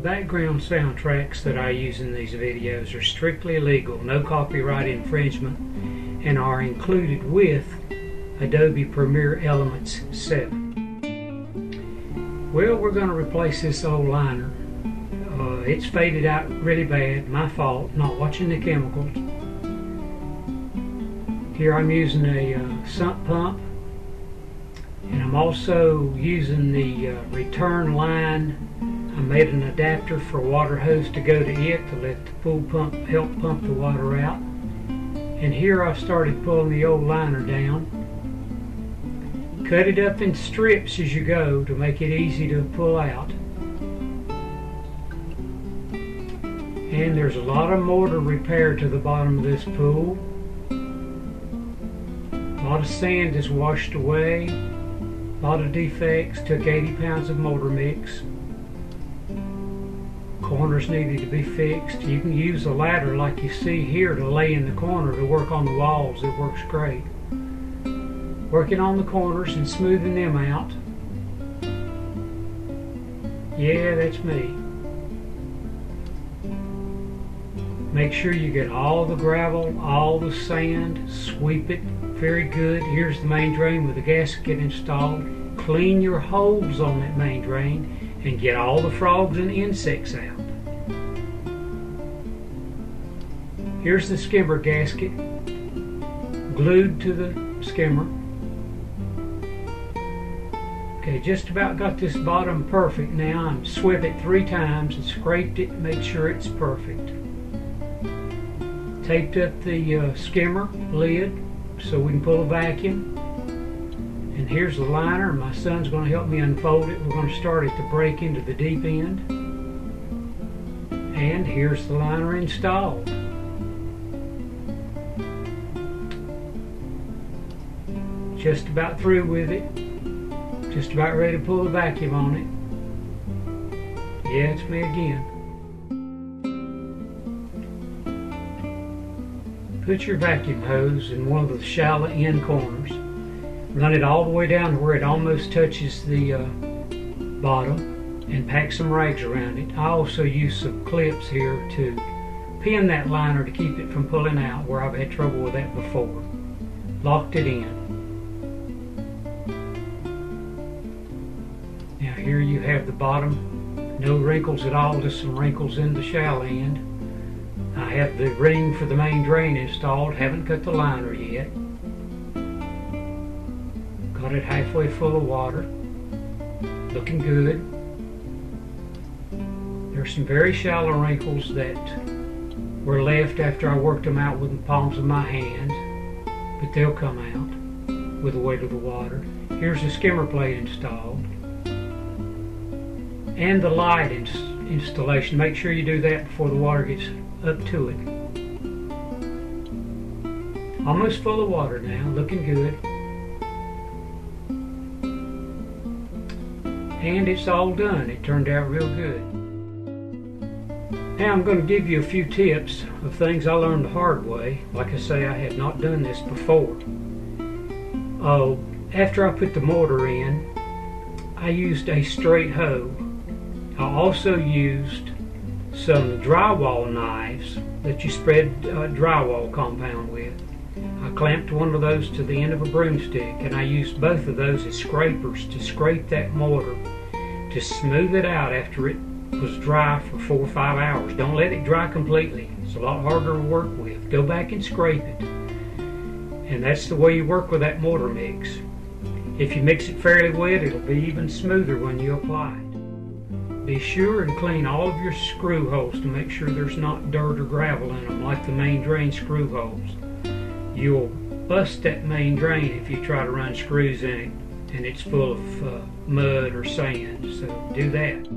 background soundtracks that I use in these videos are strictly legal, no copyright infringement, and are included with Adobe Premiere Elements 7. Well, we're going to replace this old liner. It's faded out really bad, my fault, not watching the chemicals. Here I'm using a sump pump, and I'm also using the return line. I made an adapter for a water hose to go to it to let the pool pump help pump the water out. And here I started pulling the old liner down. Cut it up in strips as you go to make it easy to pull out. And there's a lot of mortar repair to the bottom of this pool. A lot of sand is washed away. A lot of defects. Took 80 pounds of mortar mix. Corners needed to be fixed. You can use a ladder like you see here to lay in the corner to work on the walls. It works great. Working on the corners and smoothing them out. Yeah, that's me. Make sure you get all the gravel, all the sand, sweep it very good. Here's the main drain with the gasket installed. Clean your holes on that main drain and get all the frogs and insects out. Here's the skimmer gasket glued to the skimmer. Okay, just about got this bottom perfect now. I'm swept it 3 times and scraped it, make sure it's perfect. Taped up the skimmer lid so we can pull a vacuum. And here's the liner. My son's going to help me unfold it. We're going to start at the break into the deep end. And here's the liner installed. Just about through with it. Just about ready to pull the vacuum on it. Yeah, it's me again. Put your vacuum hose in one of the shallow end corners. Run it all the way down to where it almost touches the bottom, and pack some rags around it. I also use some clips here to pin that liner to keep it from pulling out, where I've had trouble with that before. Locked it in. Now here you have the bottom. No wrinkles at all, just some wrinkles in the shallow end. I have the ring for the main drain installed. Haven't cut the liner yet. Got it halfway full of water. Looking good. There's some very shallow wrinkles that were left after I worked them out with the palms of my hands, but they'll come out with the weight of the water. Here's the skimmer plate installed. And the light installation. Make sure you do that before the water gets up to it. Almost full of water now, looking good. And it's all done. It turned out real good. Now I'm going to give you a few tips of things I learned the hard way. Like I say, I had not done this before. After I put the mortar in, I used a straight hoe. I also used some drywall knives that you spread drywall compound with. I clamped one of those to the end of a broomstick, and I used both of those as scrapers to scrape that mortar to smooth it out after it was dry for 4 or 5 hours. Don't let it dry completely. It's a lot harder to work with. Go back and scrape it. And that's the way you work with that mortar mix. If you mix it fairly wet, it'll be even smoother when you apply it. Be sure and clean all of your screw holes to make sure there's not dirt or gravel in them, like the main drain screw holes. You'll bust that main drain if you try to run screws in it and it's full of mud or sand, so do that.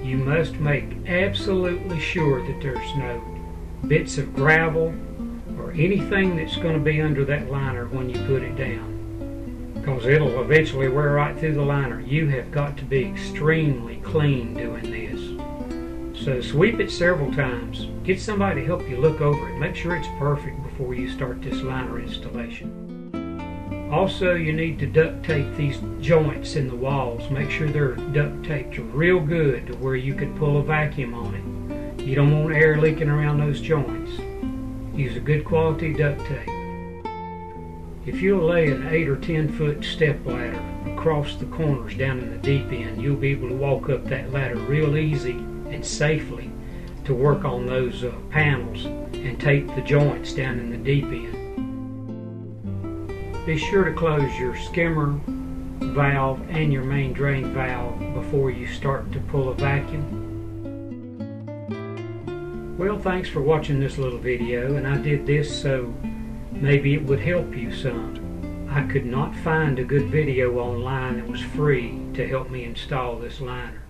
You must make absolutely sure that there's no bits of gravel or anything that's going to be under that liner when you put it down, because it'll eventually wear right through the liner. You have got to be extremely clean doing this. So sweep it several times. Get somebody to help you look over it. Make sure it's perfect before you start this liner installation. Also, you need to duct tape these joints in the walls. Make sure they're duct taped real good to where you can pull a vacuum on it. You don't want air leaking around those joints. Use a good quality duct tape. If you'll lay an 8 or 10 foot step ladder across the corners down in the deep end, you'll be able to walk up that ladder real easy and safely to work on those panels and tape the joints down in the deep end. Be sure to close your skimmer valve and your main drain valve before you start to pull a vacuum. Well, thanks for watching this little video, and I did this so maybe it would help you some. I could not find a good video online that was free to help me install this liner.